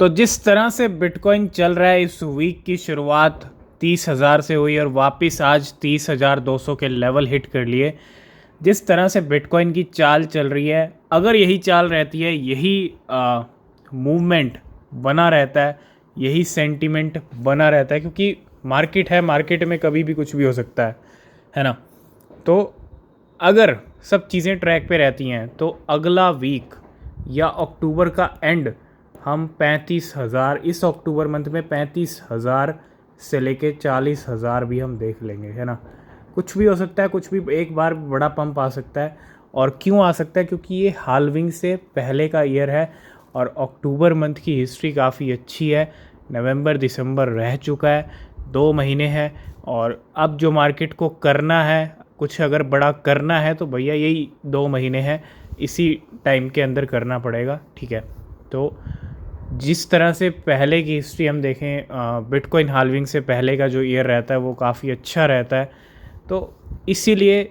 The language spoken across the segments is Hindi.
तो जिस तरह से बिटकॉइन चल रहा है, इस वीक की शुरुआत 30,000 से हुई और वापस आज 30,200 के लेवल हिट कर लिए। जिस तरह से बिटकॉइन की चाल चल रही है, अगर यही चाल रहती है, यही मूवमेंट बना रहता है, यही सेंटीमेंट बना रहता है, क्योंकि मार्केट है, मार्केट में कभी भी कुछ भी हो सकता है ना। तो अगर सब चीज़ें ट्रैक पे रहती हैं तो अगला वीक या अक्टूबर का एंड हम 35,000, इस अक्टूबर मंथ में 35,000 से लेके 40,000 भी हम देख लेंगे, है ना। कुछ भी हो सकता है, कुछ भी एक बार बड़ा पंप आ सकता है। और क्यों आ सकता है? क्योंकि ये हाल्विंग से पहले का ईयर है और अक्टूबर मंथ की हिस्ट्री काफ़ी अच्छी है। नवंबर दिसंबर रह चुका है, 2 महीने हैं, और अब जो मार्केट को करना है, कुछ अगर बड़ा करना है तो भैया यही 2 महीने हैं, इसी टाइम के अंदर करना पड़ेगा, ठीक है। तो जिस तरह से पहले की हिस्ट्री हम देखें, बिटकॉइन हाल्विंग से पहले का जो ईयर रहता है वो काफ़ी अच्छा रहता है, तो इसीलिए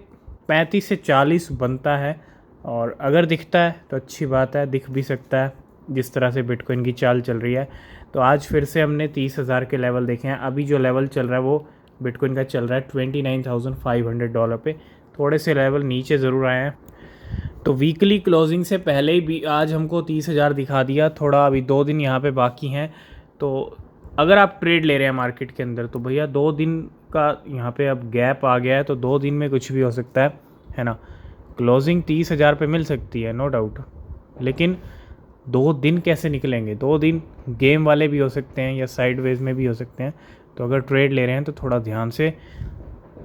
35 से 40 बनता है। और अगर दिखता है तो अच्छी बात है, दिख भी सकता है जिस तरह से बिटकॉइन की चाल चल रही है। तो आज फिर से हमने 30,000 के लेवल देखे हैं। अभी जो लेवल चल रहा है वो बिटकॉइन का चल रहा है $29,500 पे। थोड़े से लेवल नीचे ज़रूर आए हैं। तो वीकली क्लोजिंग से पहले ही भी आज हमको 30,000 दिखा दिया। थोड़ा अभी 2 दिन यहाँ पे बाकी हैं, तो अगर आप ट्रेड ले रहे हैं मार्केट के अंदर तो भैया 2 दिन का यहाँ पे अब गैप आ गया है, तो 2 दिन में कुछ भी हो सकता है ना। क्लोजिंग 30,000 पे मिल सकती है, नो डाउट, लेकिन 2 दिन कैसे निकलेंगे? 2 दिन गेम वाले भी हो सकते हैं या साइडवेज में भी हो सकते हैं। तो अगर ट्रेड ले रहे हैं तो थोड़ा ध्यान से।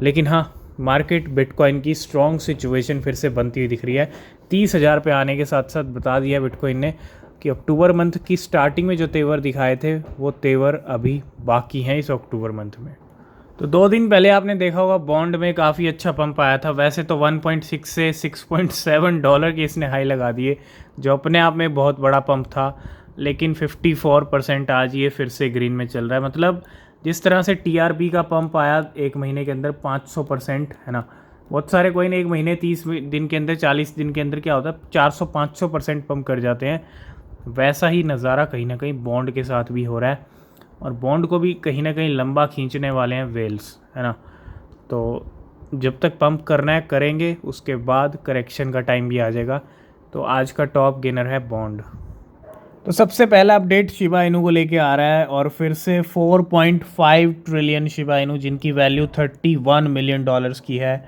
लेकिन हाँ, मार्केट बिटकॉइन की स्ट्रॉन्ग सिचुएशन फिर से बनती हुई दिख रही है। 30,000 पे आने के साथ साथ बता दिया बिटकॉइन ने कि अक्टूबर मंथ की स्टार्टिंग में जो तेवर दिखाए थे वो तेवर अभी बाकी हैं इस अक्टूबर मंथ में। तो 2 दिन पहले आपने देखा होगा बॉन्ड में काफ़ी अच्छा पंप आया था। वैसे तो 1.6 से $6.7 की इसने हाई लगा दिए, जो अपने आप में बहुत बड़ा पंप था, लेकिन 54% आज ये फिर से ग्रीन में चल रहा है। मतलब जिस तरह से टीआरपी का पंप आया 1 महीने के अंदर 500%, है ना। बहुत सारे कोइन 1 महीने 30 दिन के अंदर 40 दिन के अंदर क्या होता है 400-500% पंप कर जाते हैं। वैसा ही नज़ारा कहीं ना कहीं बॉन्ड के साथ भी हो रहा है, और बॉन्ड को भी कहीं ना कहीं लंबा खींचने वाले हैं वेल्स, है ना। तो जब तक पंप करना है करेंगे, उसके बाद करेक्शन का टाइम भी आ जाएगा। तो आज का टॉप गेनर है बॉन्ड। तो सबसे पहला अपडेट शिबा इनू को लेके आ रहा है, और फिर से 4.5 ट्रिलियन शिबा इनू, जिनकी वैल्यू $31 मिलियन की है,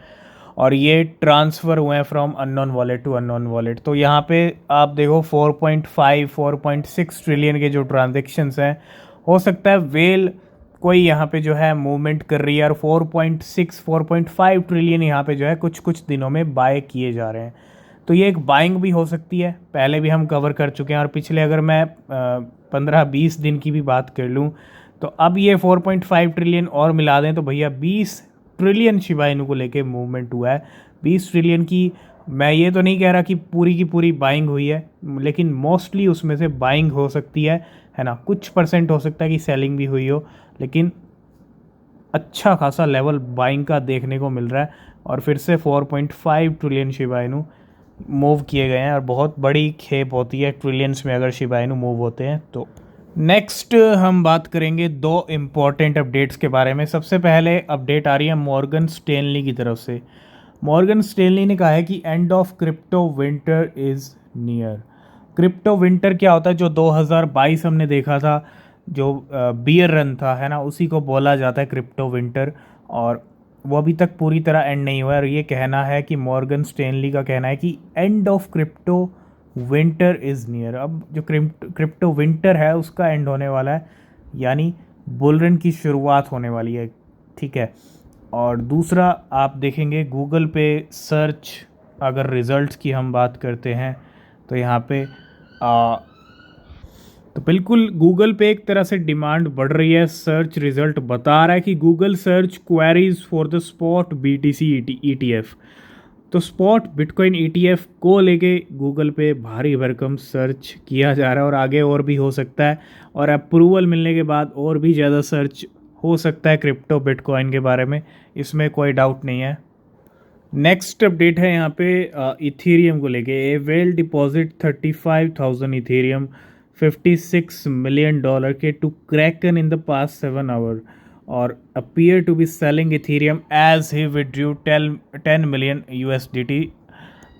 और ये ट्रांसफ़र हुए हैं from unknown wallet to unknown wallet. तो यहाँ पे आप देखो 4.5 4.6 ट्रिलियन के जो ट्रांजेक्शन्स हैं, हो सकता है वेल कोई यहाँ पे जो है मूवमेंट कर रही है, और 4.6 4.5 ट्रिलियन यहाँ पे जो है कुछ कुछ दिनों में बाय किए जा रहे हैं। तो ये एक बाइंग भी हो सकती है, पहले भी हम कवर कर चुके हैं। और पिछले अगर मैं 15-20 दिन की भी बात कर लूँ, तो अब ये 4.5 ट्रिलियन और मिला दें तो भैया 20 ट्रिलियन शिबा इनू को लेके मूवमेंट हुआ है। 20 ट्रिलियन की, मैं ये तो नहीं कह रहा कि पूरी की पूरी बाइंग हुई है, लेकिन मोस्टली उसमें से बाइंग हो सकती है ना। कुछ परसेंट हो सकता है कि सेलिंग भी हुई हो, लेकिन अच्छा खासा लेवल बाइंग का देखने को मिल रहा है। और फिर से 4.5 ट्रिलियन शिबा इनू मूव किए गए हैं, और बहुत बड़ी खेप होती है ट्रिलियंस में अगर शिबा इनू मूव होते हैं तो। नेक्स्ट हम बात करेंगे 2 इम्पॉर्टेंट अपडेट्स के बारे में। सबसे पहले अपडेट आ रही है मॉर्गन स्टैनली की तरफ से। मॉर्गन स्टैनली ने कहा है कि end of crypto winter is near. Crypto winter क्या होता है? जो 2022 हमने देखा था, जो बियर रन था, है ना, उसी को बोला जाता है क्रिप्टो विंटर, और वो अभी तक पूरी तरह एंड नहीं हुआ है। और ये कहना है कि मॉर्गन स्टैनली का कहना है कि end of crypto winter is near. अब जो क्रिप्टो विंटर है उसका एंड होने वाला है, यानी बुलरन की शुरुआत होने वाली है, ठीक है। और दूसरा आप देखेंगे गूगल पे सर्च, अगर रिज़ल्ट्स की हम बात करते हैं तो यहाँ पे तो बिल्कुल गूगल पे एक तरह से डिमांड बढ़ रही है। सर्च रिज़ल्ट बता रहा है कि Google search queries for the spot BTC ETF। तो स्पॉट बिटकॉइन ETF को लेके गूगल पे भारी भरकम सर्च किया जा रहा है, और आगे और भी हो सकता है, और अप्रूवल मिलने के बाद और भी ज़्यादा सर्च हो सकता है क्रिप्टो बिटकॉइन के बारे में, इसमें कोई डाउट नहीं है। नेक्स्ट अपडेट है यहाँ पे इथेरियम को लेके। A whale deposit 35,000 Ethereum $56 million के to Kraken in the past 7 hour और appear to be selling Ethereum as he withdrew 10 million USDT।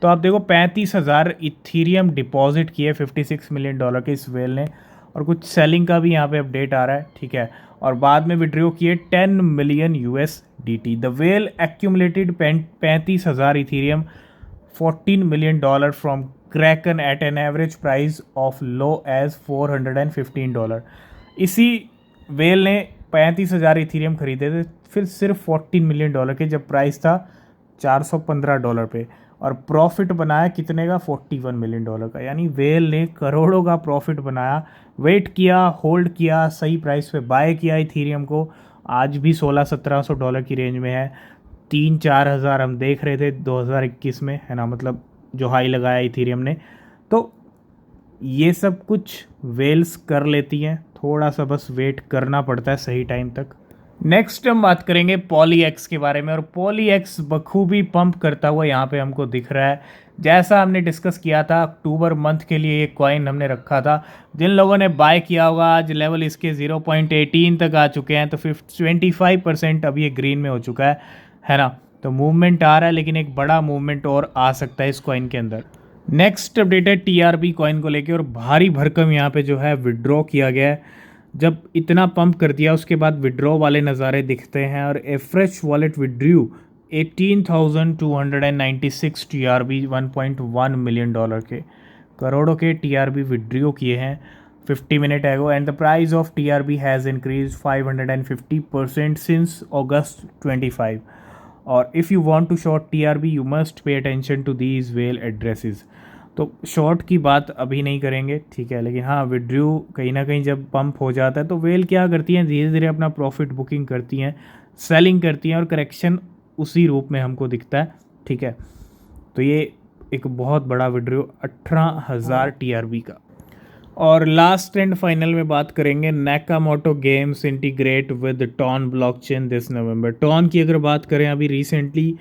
तो आप देखो 35,000 इथीरियम डिपॉजिट किए $56 मिलियन के इस वेल ने, और कुछ सेलिंग का भी यहाँ पे अपडेट आ रहा है, ठीक है। और बाद में विड्रॉ किए 10 million USDT। The whale accumulated 35,000 Ethereum 14 million from Kraken at an average price of low as $415। इसी वेल ने 35,000 इथीरियम खरीदे थे फिर सिर्फ $14 मिलियन के, जब प्राइस था $415 पे, और प्रॉफिट बनाया कितने का, $41 मिलियन का। यानी वेल ने करोड़ों का प्रॉफिट बनाया, वेट किया, होल्ड किया, सही प्राइस पे बाय किया इथीरियम को। आज भी $1600-1700 की रेंज में है। 3-4 हज़ार हम देख रहे थे 2021 में, है ना, मतलब जो हाई लगाया इथीरियम ने। तो ये सब कुछ वेल्स कर लेती हैं, थोड़ा सा बस वेट करना पड़ता है सही टाइम तक। नेक्स्ट हम बात करेंगे पॉलीएक्स के बारे में, और पॉलीएक्स बखूबी पंप करता हुआ यहाँ पे हमको दिख रहा है। जैसा हमने डिस्कस किया था, अक्टूबर मंथ के लिए ये कॉइन हमने रखा था। जिन लोगों ने बाय किया होगा, आज लेवल इसके 0.18 तक आ चुके हैं, तो 25% अब ये ग्रीन में हो चुका है ना। तो मूवमेंट आ रहा है, लेकिन एक बड़ा मूवमेंट और आ सकता है इस कॉइन के अंदर। नेक्स्ट अपडेट है TRB कॉइन को लेके, और भारी भरकम यहाँ पे जो है विड्रॉ किया गया है। जब इतना पंप कर दिया उसके बाद विड्रॉ वाले नज़ारे दिखते हैं, और a fresh wallet withdrew 18,296 TRB 1.1 million के, करोड़ों के TRB विड्रॉ किए हैं 50 minute ago, and the price of TRB has increase 550% since August 25। और if you want to short TRB you must pay attention to these whale addresses. तो शॉर्ट की बात अभी नहीं करेंगे, ठीक है, लेकिन हाँ विड्रू कहीं ना कहीं जब पंप हो जाता है तो वेल क्या करती हैं, धीरे धीरे अपना प्रॉफिट बुकिंग करती हैं, सेलिंग करती हैं, और करेक्शन उसी रूप में हमको दिखता है, ठीक है। तो ये एक बहुत बड़ा विड्रू 18,000 TRB का। और लास्ट एंड फाइनल में बात करेंगे Nakamoto games integrate with TON blockchain this November. TON की अगर बात करें, अभी रिसेंटली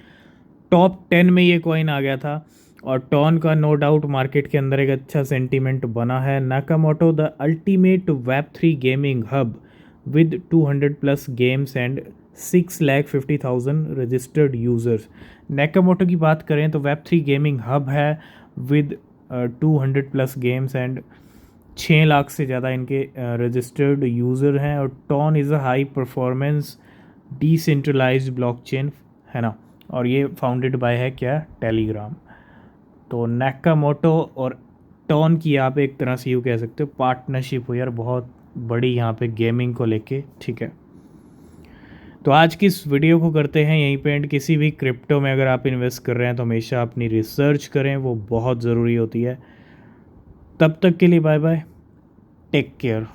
टॉप 10 में ये कॉइन आ गया था, और टॉन का नो डाउट मार्केट के अंदर एक अच्छा सेंटीमेंट बना है। नाकामोटो द अल्टीमेट वेब3 gaming hub with 200+ games and 650,000 registered users. Nakamoto की बात करें तो वेब3 गेमिंग हब है विद 200+ गेम्स एंड 6 लाख से ज़्यादा इनके रजिस्टर्ड यूज़र हैं। और TON is a high performance decentralised blockchain, है ना, और ये फाउंडेड बाय है क्या, टेलीग्राम। तो नाकामोटो और टॉन की यहाँ पे एक तरह से यूँ कह सकते हो पार्टनरशिप हुई, और बहुत बड़ी यहाँ पे गेमिंग को लेके, ठीक है। तो आज की इस वीडियो को करते हैं यहीं पे एंड। किसी भी क्रिप्टो में अगर आप इन्वेस्ट कर रहे हैं तो हमेशा अपनी रिसर्च करें, वो बहुत ज़रूरी होती है। तब तक के लिए बाय बाय, टेक केयर।